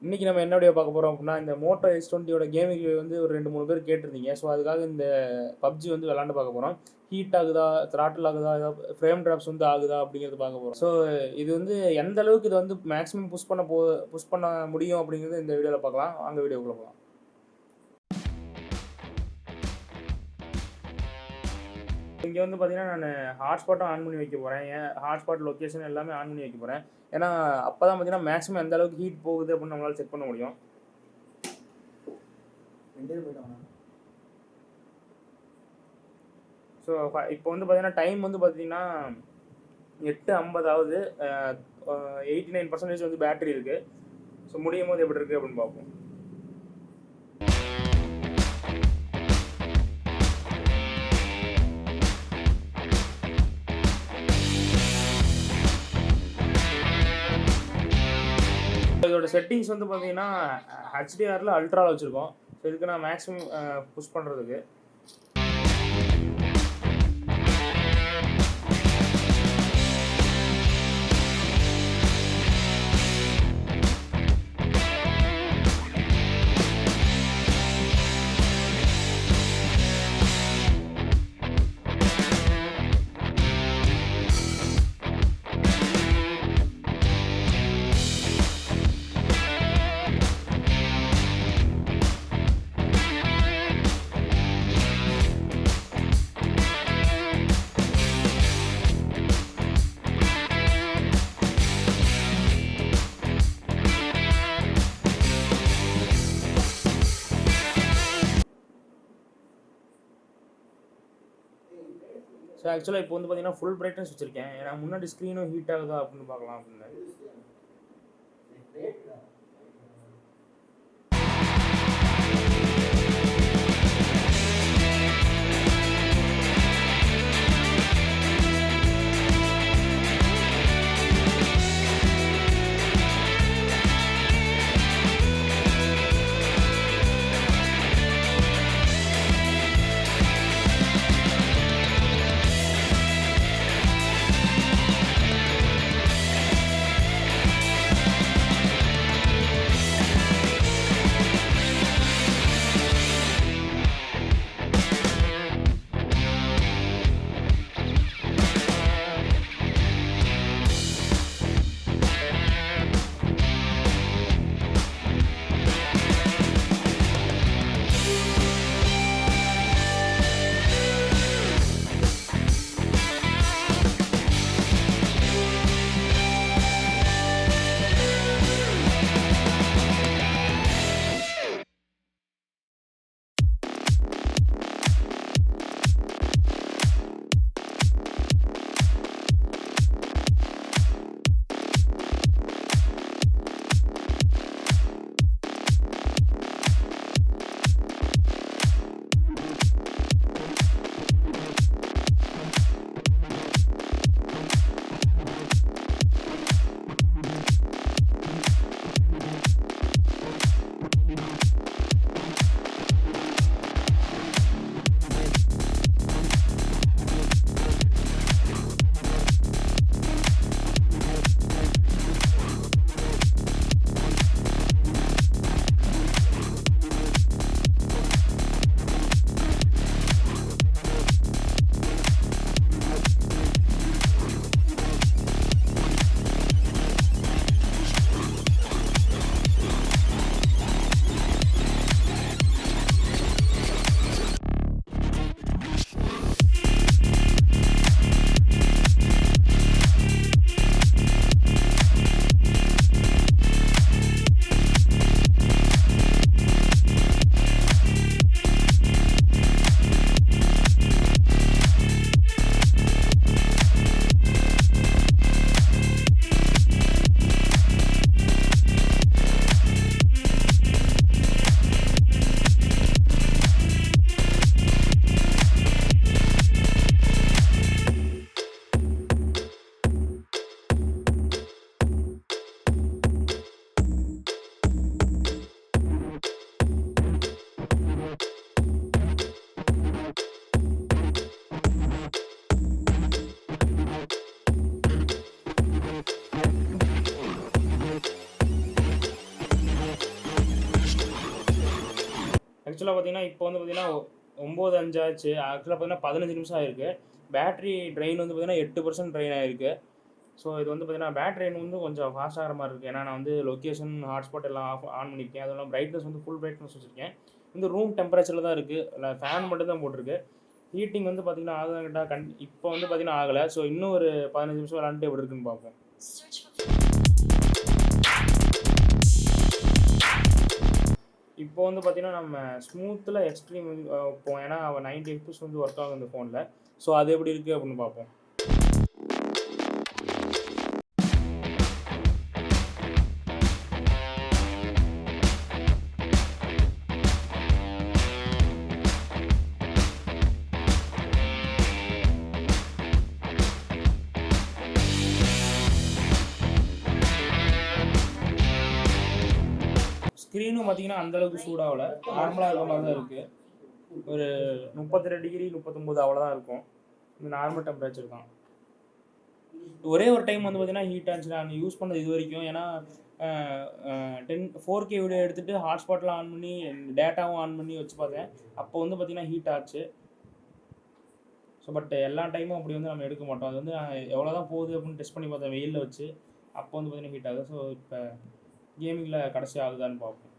இன்னைக்கு நம்ம என்ன வீடியோ பார்க்க போறோம் அப்படின்னா, இந்த மோட்டோ S20யோட கேமிங் ரிவ்யூ வந்து ஒரு 2, 3 பேர் கேட்டிருந்தீங்க. ஸோ அதுக்காக இந்த PUBG வந்து விளையாண்டு பார்க்க போறோம். ஹீட் ஆகுதா? த்ராட்டில் ஆகுதா? ஏதாவது ஃப்ரேம் டிராப்ஸ் வந்து ஆகுதா? அப்படிங்கிறது பார்க்க போறோம். ஸோ இது வந்து எந்த அளவுக்கு இது வந்து மேக்ஸிமம் புஷ் பண்ண முடியும் அப்படிங்கிறது இந்த வீடியோவில் பார்க்கலாம். வாங்க வீடியோக்குள்ள போகலாம். இங்கே வந்து பார்த்தீங்கன்னா, நான் ஹாட்ஸ்பாட்டும் ஆன் பண்ணி வைக்க போகிறேன். ஏன் ஹாட்ஸ்பாட் லொக்கேஷன் எல்லாமே ஆன் பண்ணி வைக்க போகிறேன். ஏன்னா அப்போ தான் பார்த்தீங்கன்னா மேக்ஸிமம் எந்த அளவுக்கு ஹீட் போகுது அப்படின்னு நம்மளால் செக் பண்ண முடியும். ஸோ இப்போ வந்து பார்த்தீங்கன்னா டைம் வந்து பார்த்தீங்கன்னா 8:50 ஆகுது. 89% வந்து பேட்டரி இருக்குது. ஸோ முடியும் போது எப்படி இருக்குது அப்படின்னு பார்ப்போம். இதோட செட்டிங்ஸ் வந்து பார்த்தீங்கன்னா HDRல அல்ட்ராவில் வச்சுருக்கோம். ஸோ இதுக்கு நான் மேக்ஸிமம் புஷ் பண்ணுறதுக்கு ஸோ ஆக்சுவலாக இப்போ வந்து பார்த்தீங்கன்னா ஃபுல் பிரைட்னஸ் வச்சுருக்கேன். ஏன்னா முன்னாடி ஸ்க்ரீனும் ஹீட் ஆகுதா அப்படின்னு பார்க்கலாம் அப்படின்னு. ஆக்சுவலாக பார்த்தீங்கன்னா இப்போ வந்து பார்த்தீங்கன்னா 9:05 ஆச்சு. ஆக்சுவலாக பார்த்தீங்கன்னா 15 நிமிஷம் ஆயிருக்கு. பேட்டரி ட்ரெயின் வந்து பார்த்தீங்கன்னா 8% ட்ரெயின் ஆயிருக்கு. ஸோ இது வந்து பார்த்தீங்கன்னா பேட்டரி வந்து கொஞ்சம் ஃபாஸ்ட் ஆகிற மாதிரி இருக்குது. ஏன்னா நான் வந்து லொக்கேஷன் ஹாட்ஸ்பாட் எல்லாம் ஆன் பண்ணியிருக்கேன். அதுவும் இல்லாமல் பிரைட்னஸ் வந்து ஃபுல் பிரைட்னஸ் வச்சுருக்கேன். இந்த ரூம் டெம்பரேச்சரில் தான் இருக்குது. இல்லை ஃபேன் மட்டும் தான் போட்டிருக்கு. ஹீட்டிங் வந்து பார்த்தீங்கன்னா ஆகுதாங்கிட்டா இப்போ வந்து பார்த்தீங்கன்னா ஆகலை. ஸோ இன்னும் ஒரு 15 நிமிஷம் விளாண்டுட்டு எப்படி இருக்குன்னு பார்ப்போம். இப்போ வந்து பார்த்தீங்கன்னா நம்ம ஸ்மூத்தில் எக்ஸ்ட்ரீம் வைப்போம். ஏன்னா அவன் 90 FPS வந்து ஒர்க் ஆகும் இந்த ஃபோனில். ஸோ அது எப்படி இருக்குது அப்படின்னு பார்ப்போம். ஸ்க்ரீனும் பார்த்தீங்கன்னா அந்தளவுக்கு சூடாகலை. நார்மலாக இருக்க மாதிரி தான் இருக்குது. ஒரு 32 டிகிரி 39 அவ்வளோதான் இருக்கும். இந்த நார்மல் டெம்பரேச்சர் தான். ஒரே ஒரு டைம் வந்து பார்த்தீங்கன்னா ஹீட் ஆச்சு. நான் யூஸ் பண்ணது இது வரைக்கும். ஏன்னா 4K வீடியோ எடுத்துகிட்டு ஹாட்ஸ்பாட்லாம் ஆன் பண்ணி டேட்டாவும் ஆன் பண்ணி வச்சு பார்த்தேன். அப்போ வந்து பார்த்தீங்கன்னா ஹீட் ஆச்சு. ஸோ பட் எல்லா டைமும் அப்படி வந்து நம்ம எடுக்க மாட்டோம். அது வந்து எவ்வளோ தான் போகுது அப்படின்னு டெஸ்ட் பண்ணி பார்த்தேன் வெயிலில் வச்சு. அப்போ வந்து பார்த்தீங்கன்னா ஹீட் ஆகுது. ஸோ இப்போ கேமிங்கில் கடைசி ஆகுதான்னு பார்ப்போம்.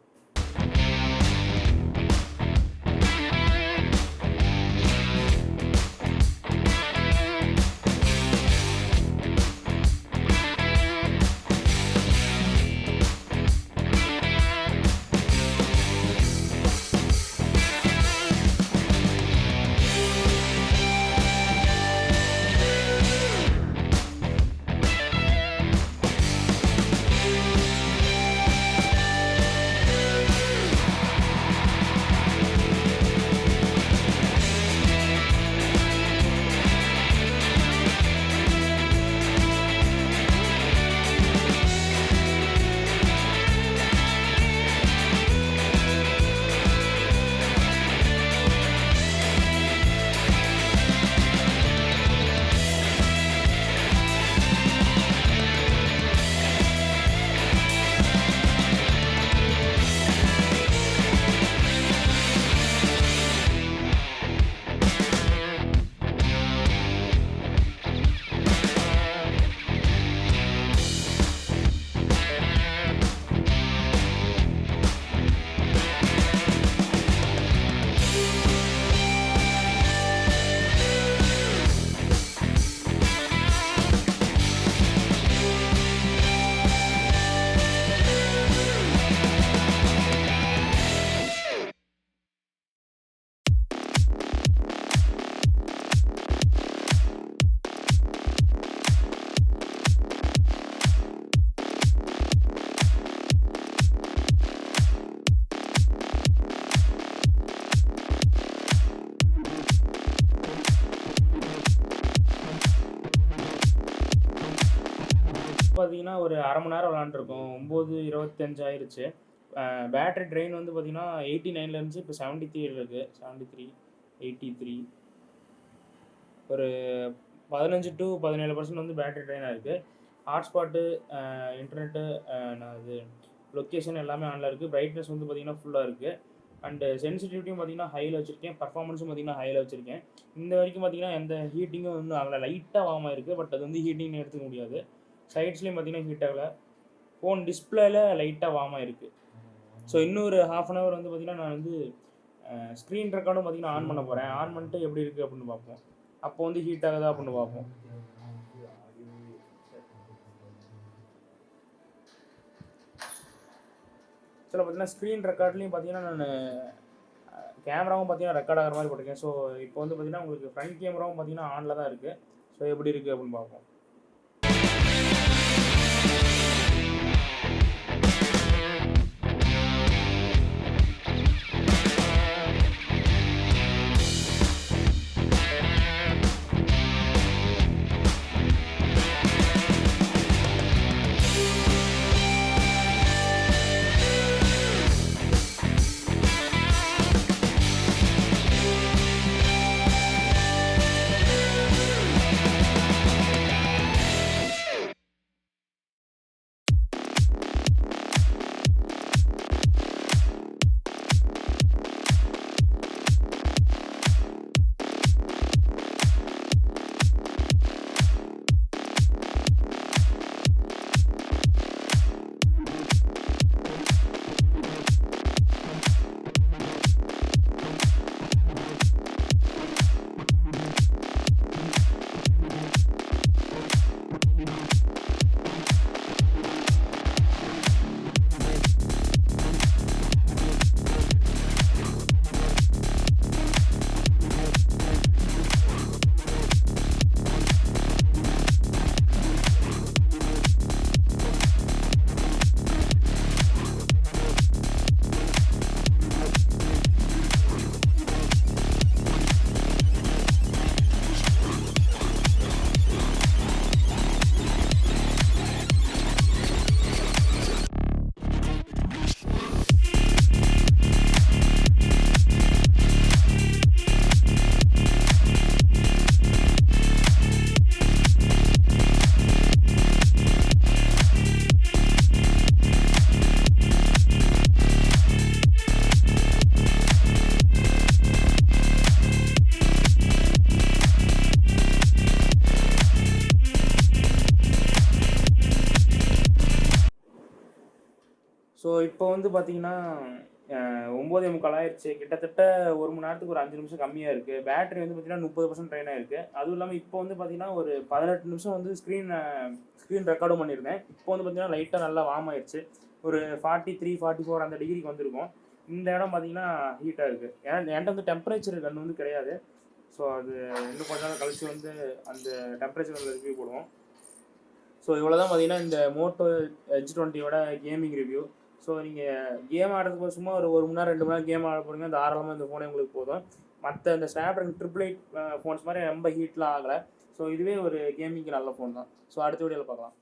பார்த்தீங்கன்னா ஒரு அரை மணி நேரம் விளாண்டுருக்கோம். 9:25 ஆயிடுச்சு. பேட்டரி ட்ரெயின் வந்து பார்த்தீங்கன்னா 89 இருந்துச்சு. இப்போ 73 இருக்குது. 73 83 ஒரு 15 to 17% வந்து பேட்டரி ட்ரெயின் ஆகிருக்கு. ஹாட்ஸ்பாட்டு இன்டர்நெட்டு இது லொக்கேஷன் எல்லாமே ஆனில் இருக்குது. பிரைட்னஸ் வந்து பார்த்தீங்கன்னா ஃபுல்லாக இருக்குது. அண்டு சென்சிட்டிவிட்டியும் பார்த்தீங்கன்னா ஹையில் வச்சுருக்கேன். பர்ஃபார்மன்ஸும் பார்த்தீங்கன்னா ஹையில் வச்சுருக்கேன். இந்த வரைக்கும் பார்த்தீங்கன்னா எந்த ஹீட்டிங்கும் ஒன்றும் ஆகலை. லைட்டாக வார்ம் ஆகிருக்கு. பட் அது வந்து ஹீட்டிங்னு எடுத்துக்க முடியாது. சைட்ஸ்லேயும் பார்த்தீங்கன்னா ஹீட் ஆகலை. ஃபோன் டிஸ்பிளேல லைட்டாக வார்ம் ஆகிருக்கு. ஸோ இன்னும் ஒரு ½ அன் ஹவர் வந்து பார்த்தீங்கன்னா நான் வந்து ஸ்க்ரீன் ரெக்கார்டும் பார்த்தீங்கன்னா ஆன் பண்ண போகிறேன். ஆன் பண்ணிட்டு எப்படி இருக்குது அப்படின்னு பார்ப்போம். அப்போ வந்து ஹீட் ஆகுதா அப்படின்னு பார்ப்போம். சில பார்த்தீங்கன்னா ஸ்க்ரீன் ரெக்கார்ட்லேயும் பார்த்தீங்கன்னா நான் கேமராவும் பார்த்தீங்கன்னா ரெக்கார்ட் ஆகிற மாதிரி போட்டிருக்கேன். ஸோ இப்போ வந்து பார்த்தீங்கன்னா உங்களுக்கு ஃப்ரண்ட் கேமராவும் பார்த்தீங்கன்னா ஆனில் தான் இருக்குது. ஸோ எப்படி இருக்குது அப்படின்னு பார்ப்போம். இப்போ வந்து பார்த்தீங்கன்னா 9:45 ஆயிடுச்சு. கிட்டத்தட்ட 1 மணி நேரத்துக்கு ஒரு 5 நிமிஷம் கம்மியாக இருக்குது. பேட்டரி வந்து பார்த்தீங்கன்னா 30% ட்ரெயின் ஆயிருக்கு. அதுவும் இல்லாமல் இப்போ வந்து பார்த்தீங்கன்னா ஒரு 18 நிமிஷம் வந்து ஸ்க்ரீன் ரெக்கார்டும் பண்ணியிருந்தேன். இப்போ வந்து பார்த்தீங்கன்னா லைட்டாக நல்லா வார்ம் ஆயிடுச்சு. ஒரு 43, 44 அந்த டிகிரிக்கு வந்திருக்கும். இந்த இடம் பார்த்தீங்கன்னா ஹீட்டாக இருக்குது. ஏன்னா என்கிட்ட வந்து டெம்பரேச்சர் கன் வந்து கிடையாது. ஸோ அது இன்னும் கொஞ்ச நாள் கழிச்சு வந்து அந்த டெம்பரேச்சர் ரிவ்யூ போடுவோம். ஸோ இவ்வளோ தான் பார்த்தீங்கன்னா இந்த மோட்டோ H20யோட கேமிங் ரிவ்யூ. ஸோ நீங்கள் கேம் ஆடுறதுக்கு சும்மா ஒரு மணி நேரம் 2 மணி நேரம் கேம் ஆட போகிறீங்க, தாராளமாக இந்த ஃபோனே உங்களுக்கு போதும். மற்ற இந்த ஸ்னாப்ட்ராகன் 888 ஃபோன்ஸ் மாதிரி ரொம்ப ஹீட்லாம் ஆகலை. ஸோ இதுவே ஒரு கேமிங்க்கு நல்ல ஃபோன் தான். ஸோ அடுத்த வீடியோவில் பார்க்கலாம்.